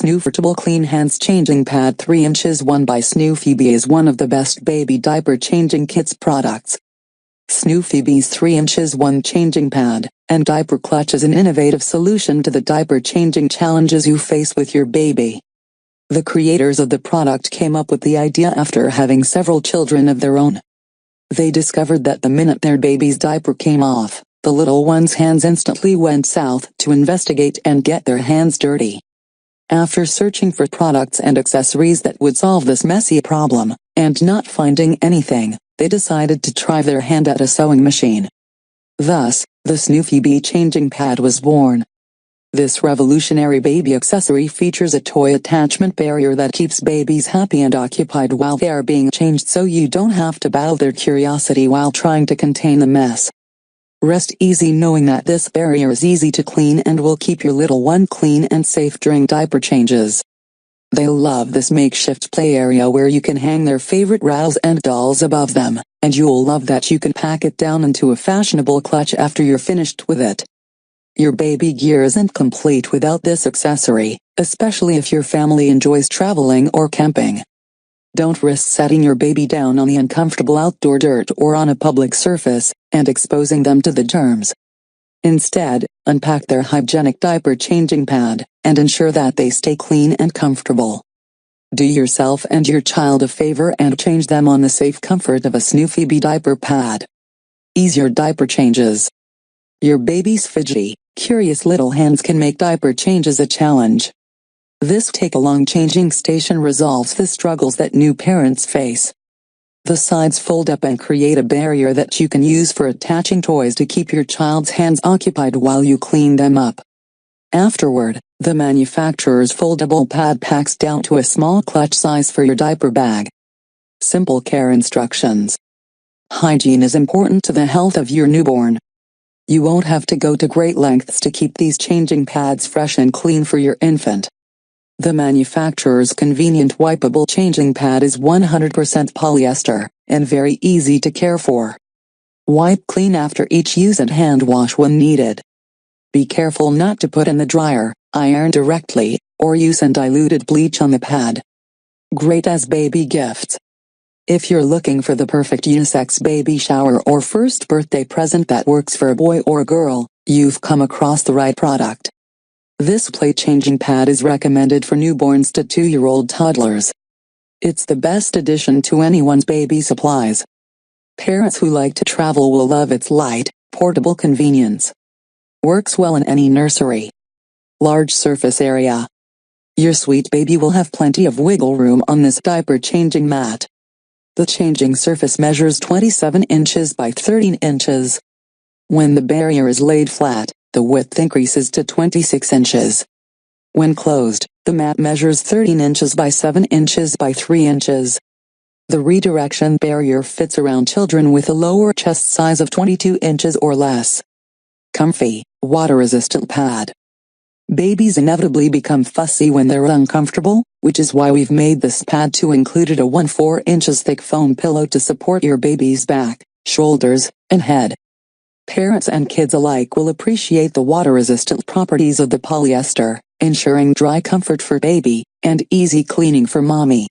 Snoofertable Clean Hands Changing Pad 3 inches 1 by SnoofyBee is one of the best baby diaper changing kits products. SnoofyBee's 3 inches 1 changing pad and diaper clutch is an innovative solution to the diaper changing challenges you face with your baby. The creators of the product came up with the idea after having several children of their own. They discovered that the minute their baby's diaper came off, the little one's hands instantly went south to investigate and get their hands dirty. After searching for products and accessories that would solve this messy problem, and not finding anything, they decided to try their hand at a sewing machine. Thus, the SnoofyBee changing pad was born. This revolutionary baby accessory features a toy attachment barrier that keeps babies happy and occupied while they are being changed, so you don't have to battle their curiosity while trying to contain the mess. Rest easy knowing that this barrier is easy to clean and will keep your little one clean and safe during diaper changes. They'll love this makeshift play area where you can hang their favorite rattles and dolls above them, and you'll love that you can pack it down into a fashionable clutch after you're finished with it. Your baby gear isn't complete without this accessory, especially if your family enjoys traveling or camping. Don't risk setting your baby down on the uncomfortable outdoor dirt or on a public surface and exposing them to the germs. Instead, unpack their hygienic diaper changing pad and ensure that they stay clean and comfortable. Do yourself and your child a favor and change them on the safe comfort of a SnoofyBee diaper pad. Ease your diaper changes. Your baby's fidgety, curious little hands can make diaper changes a challenge. This take-along changing station resolves the struggles that new parents face. The sides fold up and create a barrier that you can use for attaching toys to keep your child's hands occupied while you clean them up. Afterward, the manufacturer's foldable pad packs down to a small clutch size for your diaper bag. Simple care instructions. Hygiene is important to the health of your newborn. You won't have to go to great lengths to keep these changing pads fresh and clean for your infant. The manufacturer's convenient wipeable changing pad is 100% polyester, and very easy to care for. Wipe clean after each use and hand wash when needed. Be careful not to put in the dryer, iron directly, or use undiluted bleach on the pad. Great as baby gifts. If you're looking for the perfect unisex baby shower or first birthday present that works for a boy or a girl, you've come across the right product. This plate changing pad is recommended for newborns to 2-year-old toddlers. It's the best addition to anyone's baby supplies. Parents who like to travel will love its light, portable convenience. Works well in any nursery. Large surface area. Your sweet baby will have plenty of wiggle room on this diaper changing mat. The changing surface measures 27 inches by 13 inches. When the barrier is laid flat, the width increases to 26 inches. When closed, the mat measures 13 inches by 7 inches by 3 inches. The redirection barrier fits around children with a lower chest size of 22 inches or less. Comfy, water-resistant pad. Babies inevitably become fussy when they're uncomfortable, which is why we've made this pad to include a 1/4 inches thick foam pillow to support your baby's back, shoulders, and head. Parents and kids alike will appreciate the water-resistant properties of the polyester, ensuring dry comfort for baby, and easy cleaning for mommy.